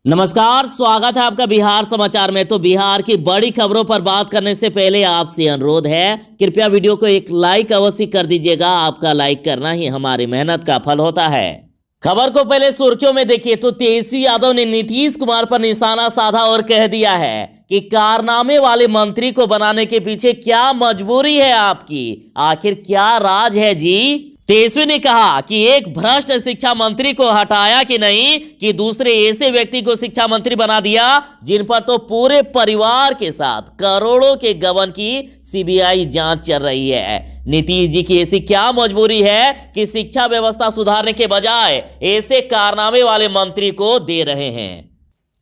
नमस्कार, स्वागत है आपका बिहार समाचार में। तो बिहार की बड़ी खबरों पर बात करने से पहले आपसे अनुरोध है, कृपया वीडियो को एक लाइक अवश्य कर दीजिएगा। आपका लाइक करना ही हमारी मेहनत का फल होता है। खबर को पहले सुर्खियों में देखिए तो तेजस्वी यादव ने नीतीश कुमार पर निशाना साधा और कह दिया है कि कारनामे वाले मंत्री को बनाने के पीछे क्या मजबूरी है आपकी, आखिर क्या राज है जी। तेजस्वी ने कहा कि एक भ्रष्ट शिक्षा मंत्री को हटाया कि नहीं, कि दूसरे ऐसे व्यक्ति को शिक्षा मंत्री बना दिया जिन पर तो पूरे परिवार के साथ करोड़ों के गबन की सीबीआई जांच चल रही है। नीतीश जी की ऐसी क्या मजबूरी है कि शिक्षा व्यवस्था सुधारने के बजाय ऐसे कारनामे वाले मंत्री को दे रहे हैं।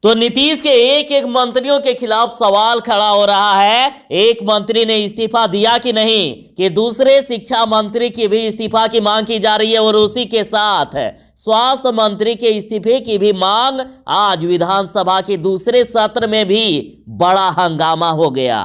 तो नीतीश के एक एक मंत्रियों के खिलाफ सवाल खड़ा हो रहा है। एक मंत्री ने इस्तीफा दिया कि नहीं, कि दूसरे शिक्षा मंत्री की भी इस्तीफा की मांग की जा रही है और उसी के साथ स्वास्थ्य मंत्री के इस्तीफे की भी मांग। आज विधानसभा के दूसरे सत्र में भी बड़ा हंगामा हो गया।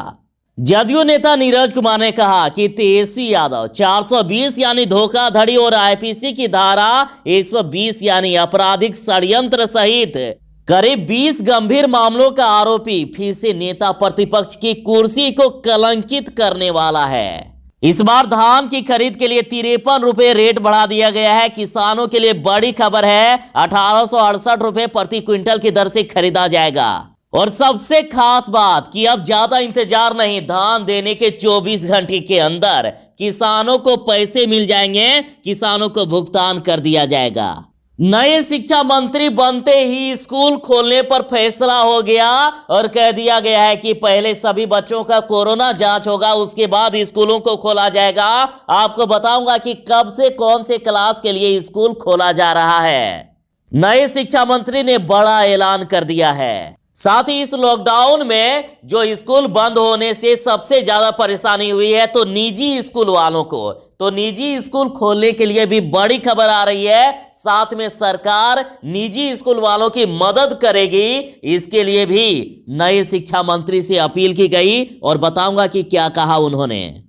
जदयू नेता नीरज कुमार ने कहा कि तेजस्वी यादव 420 यानी धोखाधड़ी और आईपीसी की धारा 120 यानी आपराधिक षड्यंत्र सहित करीब 20 गंभीर मामलों का आरोपी फिर से नेता प्रतिपक्ष की कुर्सी को कलंकित करने वाला है। इस बार धान की खरीद के लिए 53 रुपए रेट बढ़ा दिया गया है। किसानों के लिए बड़ी खबर है, 1868 रुपए प्रति क्विंटल की दर से खरीदा जाएगा। और सबसे खास बात कि अब ज्यादा इंतजार नहीं, धान देने के 24 घंटे के अंदर किसानों को पैसे मिल जाएंगे, किसानों को भुगतान कर दिया जाएगा। नए शिक्षा मंत्री बनते ही स्कूल खोलने पर फैसला हो गया और कह दिया गया है कि पहले सभी बच्चों का कोरोना जांच होगा, उसके बाद स्कूलों को खोला जाएगा। आपको बताऊंगा कि कब से कौन से क्लास के लिए स्कूल खोला जा रहा है। नए शिक्षा मंत्री ने बड़ा ऐलान कर दिया है। साथ ही इस लॉकडाउन में जो स्कूल बंद होने से सबसे ज्यादा परेशानी हुई है तो निजी स्कूल वालों को, तो निजी स्कूल खोलने के लिए भी बड़ी खबर आ रही है। साथ में सरकार निजी स्कूल वालों की मदद करेगी, इसके लिए भी नए शिक्षा मंत्री से अपील की गई और बताऊंगा कि क्या कहा उन्होंने।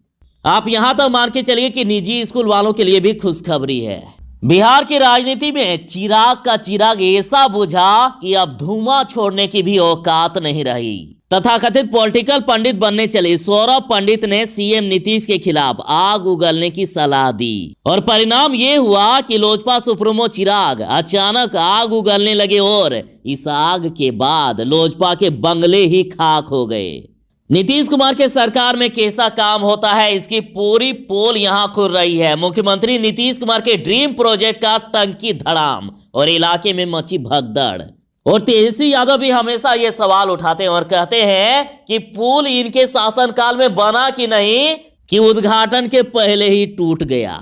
आप यहां तक मान के चलिए कि निजी स्कूल वालों के लिए भी खुशखबरी है। बिहार की राजनीति में चिराग का चिराग ऐसा बुझा कि अब धुआं छोड़ने की भी औकात नहीं रही। तथाकथित पॉलिटिकल पंडित बनने चले सौरभ पंडित ने सीएम नीतीश के खिलाफ आग उगलने की सलाह दी और परिणाम ये हुआ कि लोजपा सुप्रीमो चिराग अचानक आग उगलने लगे और इस आग के बाद लोजपा के बंगले ही खाक हो गए। नीतीश कुमार के सरकार में कैसा काम होता है, इसकी पूरी पोल यहां खुल रही है। मुख्यमंत्री नीतीश कुमार के ड्रीम प्रोजेक्ट का टंकी धड़ाम और इलाके में मची भगदड़। और तेजस्वी यादव भी हमेशा ये सवाल उठाते हैं और कहते हैं कि पुल इनके शासनकाल में बना कि नहीं, कि उद्घाटन के पहले ही टूट गया।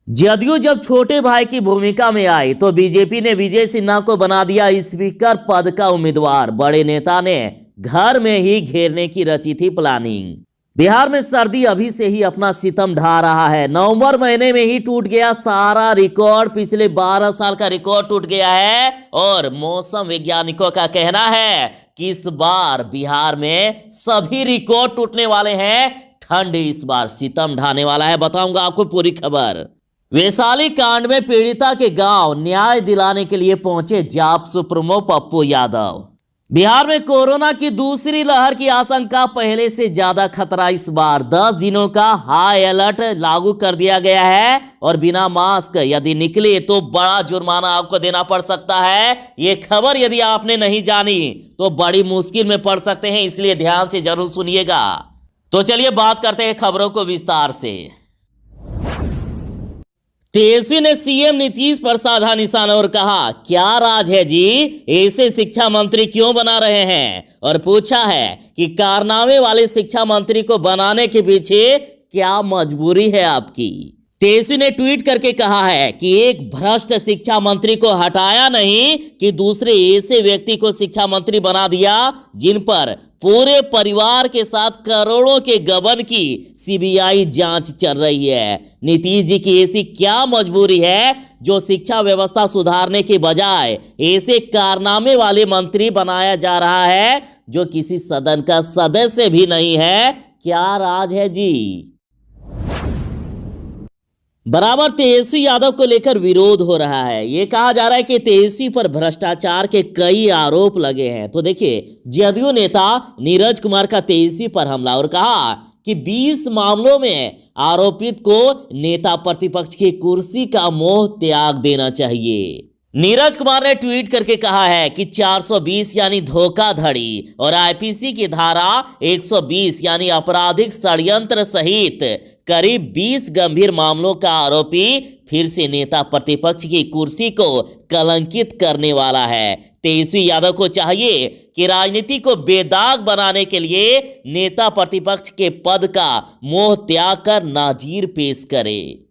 जदयू जब छोटे भाई की भूमिका में आई तो बीजेपी ने विजय सिन्हा को बना दिया स्पीकर पद का उम्मीदवार। बड़े नेता ने घर में ही घेरने की रची थी प्लानिंग। बिहार में सर्दी अभी से ही अपना सितम ढा रहा है। नवंबर महीने में ही टूट गया सारा रिकॉर्ड, पिछले 12 साल का रिकॉर्ड टूट गया है। और मौसम वैज्ञानिकों का कहना है कि इस बार बिहार में सभी रिकॉर्ड टूटने वाले हैं। ठंड इस बार सितम ढाने वाला है, बताऊंगा आपको पूरी खबर। वैशाली कांड में पीड़िता के गांव न्याय दिलाने के लिए पहुंचे जाप सुप्रीमो पप्पू यादव। बिहार में कोरोना की दूसरी लहर की आशंका, पहले से ज्यादा खतरा। इस बार 10 दिनों का हाई अलर्ट लागू कर दिया गया है और बिना मास्क यदि निकले तो बड़ा जुर्माना आपको देना पड़ सकता है। ये खबर यदि आपने नहीं जानी तो बड़ी मुश्किल में पड़ सकते हैं, इसलिए ध्यान से जरूर सुनिएगा। तो चलिए बात करते हैं खबरों को विस्तार से। तेजस्वी ने सीएम नीतीश पर साधा निशाना और कहा, क्या राज है जी, ऐसे शिक्षा मंत्री क्यों बना रहे हैं। और पूछा है कि कारनामे वाले शिक्षा मंत्री को बनाने के पीछे क्या मजबूरी है आपकी। तेजस्वी ने ट्वीट करके कहा है कि एक भ्रष्ट शिक्षा मंत्री को हटाया नहीं, कि दूसरे ऐसे व्यक्ति को शिक्षा मंत्री बना दिया जिन पर पूरे परिवार के साथ करोड़ों के गबन की सीबीआई जांच चल रही है। नीतीश जी की ऐसी क्या मजबूरी है जो शिक्षा व्यवस्था सुधारने के बजाय ऐसे कारनामे वाले मंत्री बनाया जा रहा है जो किसी सदन का सदस्य भी नहीं है। क्या राज है जी। बराबर तेजस्वी यादव को लेकर विरोध हो रहा है। ये कहा जा रहा है कि तेजस्वी पर भ्रष्टाचार के कई आरोप लगे हैं। तो देखिए, जदयू नेता नीरज कुमार का तेजस्वी पर हमला और कहा कि 20 मामलों में आरोपित को नेता प्रतिपक्ष की कुर्सी का मोह त्याग देना चाहिए। नीरज कुमार ने ट्वीट करके कहा है कि 420 यानी धोखाधड़ी और आईपीसी की धारा 120 यानी आपराधिक षड्यंत्र सहित करीब 20 गंभीर मामलों का आरोपी फिर से नेता प्रतिपक्ष की कुर्सी को कलंकित करने वाला है। तेजस्वी यादव को चाहिए कि राजनीति को बेदाग बनाने के लिए नेता प्रतिपक्ष के पद का मोह त्याग कर नाजीर पेश करे।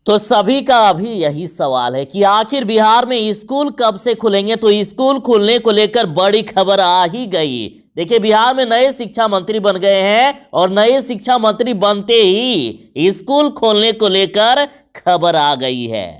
तो सभी का अभी यही सवाल है कि आखिर बिहार में स्कूल कब से खुलेंगे। तो स्कूल खुलने को लेकर बड़ी खबर आ ही गई। देखिए, बिहार में नए शिक्षा मंत्री बन गए हैं और नए शिक्षा मंत्री बनते ही स्कूल खोलने को लेकर खबर आ गई है।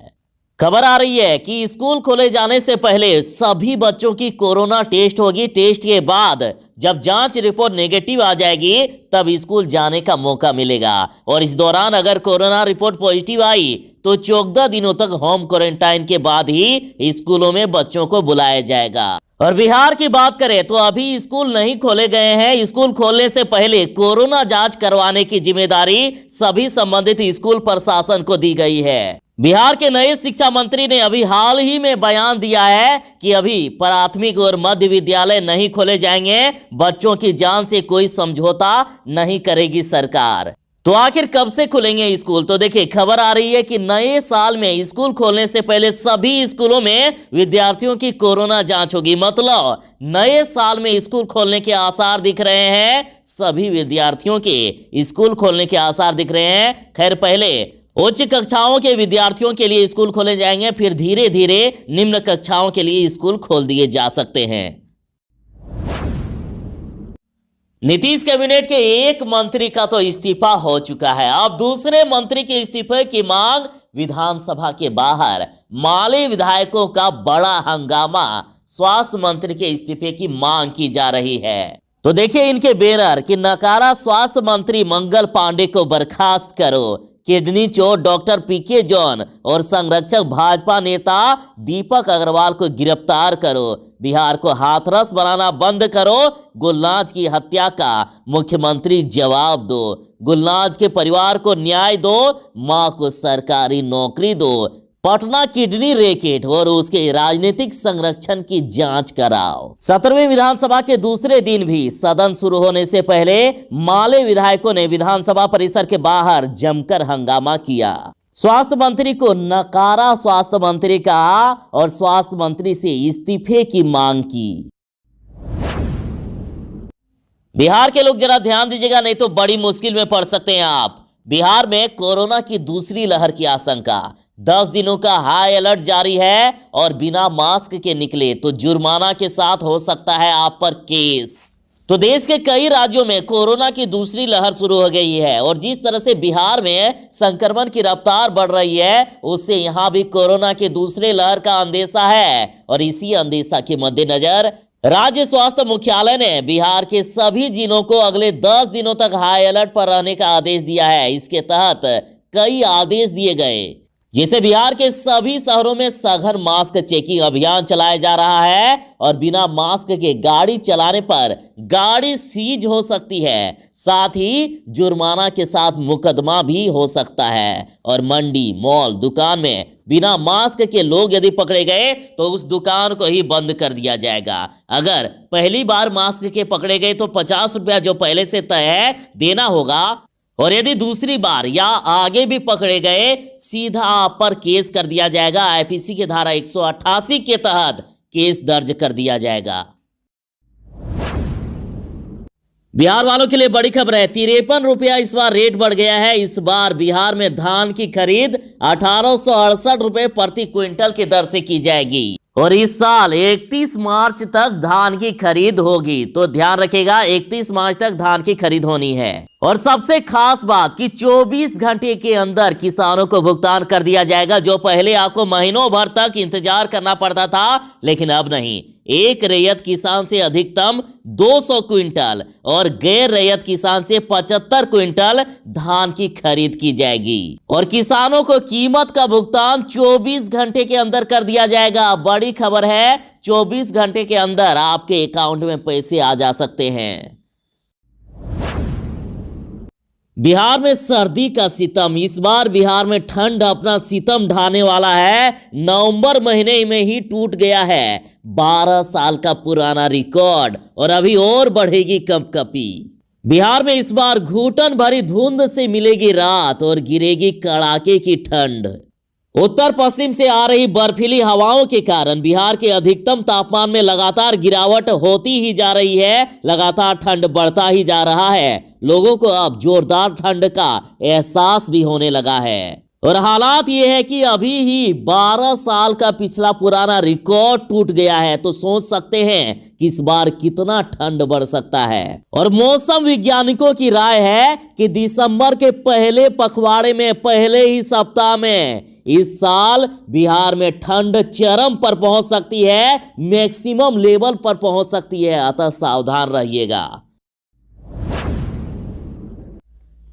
खबर आ रही है कि स्कूल खोले जाने से पहले सभी बच्चों की कोरोना टेस्ट होगी। टेस्ट के बाद जब जांच रिपोर्ट नेगेटिव आ जाएगी तब स्कूल जाने का मौका मिलेगा और इस दौरान अगर कोरोना रिपोर्ट पॉजिटिव आई तो 14 दिनों तक होम क्वारंटाइन के बाद ही स्कूलों में बच्चों को बुलाया जाएगा। और बिहार की बात करें तो अभी स्कूल नहीं खोले गए हैं। स्कूल खोलने से पहले कोरोना जांच करवाने की जिम्मेदारी सभी संबंधित स्कूल प्रशासन को दी गई है। बिहार के नए शिक्षा मंत्री ने अभी हाल ही में बयान दिया है कि अभी प्राथमिक और मध्य विद्यालय नहीं खोले जाएंगे। बच्चों की जान से कोई समझौता नहीं करेगी सरकार। तो आखिर कब से खुलेंगे स्कूल? तो देखिए, खबर आ रही है कि नए साल में स्कूल खोलने से पहले सभी स्कूलों में विद्यार्थियों की कोरोना जांच होगी। मतलब नए साल में स्कूल खोलने के आसार दिख रहे हैं। सभी विद्यार्थियों के स्कूल खोलने के आसार दिख रहे हैं। खैर, पहले उच्च कक्षाओं के विद्यार्थियों के लिए स्कूल खोले जाएंगे, फिर धीरे धीरे निम्न कक्षाओं के लिए स्कूल खोल दिए जा सकते हैं। नीतीश कैबिनेट के एक मंत्री का तो इस्तीफा हो चुका है। अब दूसरे मंत्री के इस्तीफे की मांग विधानसभा के बाहर। माले विधायकों का बड़ा हंगामा। स्वास्थ्य मंत्री के इस्तीफे की मांग की जा रही है। तो देखिए, इनके बैनर कि नकारा स्वास्थ्य मंत्री मंगल पांडे को बर्खास्त करो, किडनी चोर डॉक्टर पीके जॉन और संरक्षक भाजपा नेता दीपक अग्रवाल को गिरफ्तार करो, बिहार को हाथरस बनाना बंद करो, गुलनाज की हत्या का मुख्यमंत्री जवाब दो, गुलनाज के परिवार को न्याय दो, मां को सरकारी नौकरी दो, पटना किडनी रैकेट और उसके राजनीतिक संरक्षण की जांच कराओ। 17वीं विधानसभा के दूसरे दिन भी सदन शुरू होने से पहले माले विधायकों ने विधानसभा परिसर के बाहर जमकर हंगामा किया। स्वास्थ्य मंत्री को नकारा स्वास्थ्य मंत्री कहा और स्वास्थ्य मंत्री से इस्तीफे की मांग की। बिहार के लोग जरा ध्यान दीजिएगा, नहीं तो बड़ी मुश्किल में पड़ सकते हैं आप। बिहार में कोरोना की दूसरी लहर की आशंका। 10 दिनों का हाई अलर्ट जारी है और बिना मास्क के निकले तो जुर्माना के साथ हो सकता है आप पर केस। तो देश के कई राज्यों में कोरोना की दूसरी लहर शुरू हो गई है और जिस तरह से बिहार में संक्रमण की रफ्तार बढ़ रही है उससे यहां भी कोरोना की दूसरी लहर का अंदेशा है। और इसी अंदेशा के मद्देनजर राज्य स्वास्थ्य मुख्यालय ने बिहार के सभी जिलों को अगले 10 दिनों तक हाई अलर्ट पर रहने का आदेश दिया है। इसके तहत कई आदेश दिए गए, जिसे बिहार के सभी शहरों में सघन मास्क चेकिंग अभियान चलाया जा रहा है और बिना मास्क के गाड़ी चलाने पर गाड़ी सीज हो सकती है। साथ ही जुर्माना के साथ मुकदमा भी हो सकता है। और मंडी, मॉल, दुकान में बिना मास्क के लोग यदि पकड़े गए तो उस दुकान को ही बंद कर दिया जाएगा। अगर पहली बार मास्क के पकड़े गए तो 50 रुपया जो पहले से तय है देना होगा और यदि दूसरी बार या आगे भी पकड़े गए सीधा आप पर केस कर दिया जाएगा। आईपीसी की धारा 188 के तहत केस दर्ज कर दिया जाएगा। बिहार वालों के लिए बड़ी खबर है। 53 रुपया इस बार रेट बढ़ गया है। इस बार बिहार में धान की खरीद 1868 रुपए प्रति क्विंटल की दर से की जाएगी और इस साल 31 मार्च तक धान की खरीद होगी। तो ध्यान रखिएगा, 31 मार्च तक धान की खरीद होनी है। और सबसे खास बात कि 24 घंटे के अंदर किसानों को भुगतान कर दिया जाएगा। जो पहले आपको महीनों भर तक इंतजार करना पड़ता था, लेकिन अब नहीं। एक रैयत किसान से अधिकतम 200 क्विंटल और गैर रैयत किसान से 75 क्विंटल धान की खरीद की जाएगी और किसानों को कीमत का भुगतान 24 घंटे के अंदर कर दिया जाएगा। बड़ी खबर है, 24 घंटे के अंदर आपके अकाउंट में पैसे आ जा सकते हैं। बिहार में सर्दी का सितम। इस बार बिहार में ठंड अपना सितम ढाने वाला है। नवंबर महीने में ही टूट गया है 12 साल का पुराना रिकॉर्ड और अभी और बढ़ेगी कंपकपी। बिहार में इस बार घुटन भरी धुंध से मिलेगी रात और गिरेगी कड़ाके की ठंड। उत्तर पश्चिम से आ रही बर्फीली हवाओं के कारण बिहार के अधिकतम तापमान में लगातार गिरावट होती ही जा रही है। लगातार ठंड बढ़ता ही जा रहा है। लोगों को अब जोरदार ठंड का एहसास भी होने लगा है और हालात ये है कि अभी ही 12 साल का पिछला पुराना रिकॉर्ड टूट गया है। तो सोच सकते हैं कि इस बार कितना ठंड बढ़ सकता है। और मौसम वैज्ञानिकों की राय है कि दिसंबर के पहले पखवाड़े में, पहले ही सप्ताह में इस साल बिहार में ठंड चरम पर पहुंच सकती है, मैक्सिमम लेवल पर पहुंच सकती है। अतः सावधान रहिएगा।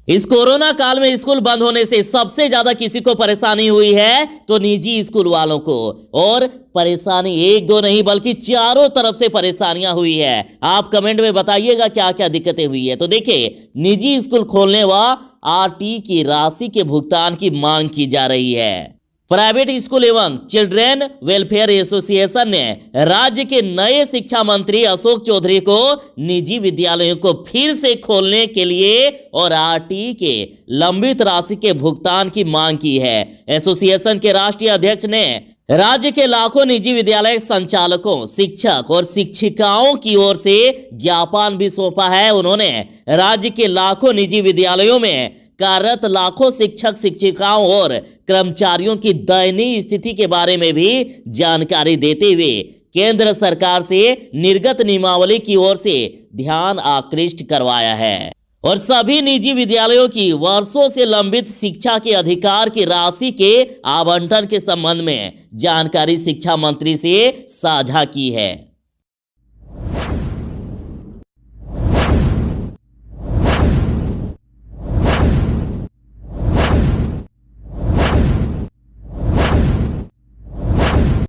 इस कोरोना काल में स्कूल बंद होने से सबसे ज्यादा किसी को परेशानी हुई है तो निजी स्कूल वालों को। और परेशानी एक दो नहीं बल्कि चारों तरफ से परेशानियां हुई है। आप कमेंट में बताइएगा क्या क्या दिक्कतें हुई है। तो देखिए, निजी स्कूल खोलने व आरटी की राशि के भुगतान की मांग की जा रही है। प्राइवेट स्कूल एवं चिल्ड्रेन वेलफेयर एसोसिएशन ने राज्य के नए शिक्षा मंत्री अशोक चौधरी को निजी विद्यालयों को फिर से खोलने के लिए और आरटी के लंबित राशि के भुगतान की मांग की है। एसोसिएशन के राष्ट्रीय अध्यक्ष ने राज्य के लाखों निजी विद्यालय संचालकों, शिक्षक और शिक्षिकाओं की ओर से ज्ञापन भी सौंपा है। उन्होंने राज्य के लाखों निजी विद्यालयों में कार्यरत लाखों शिक्षक, शिक्षिकाओं और कर्मचारियों की दयनीय स्थिति के बारे में भी जानकारी देते हुए केंद्र सरकार से निर्गत नियमावली की ओर से ध्यान आकृष्ट करवाया है और सभी निजी विद्यालयों की वर्षों से लंबित शिक्षा के अधिकार की राशि के आवंटन के संबंध में जानकारी शिक्षा मंत्री से साझा की है।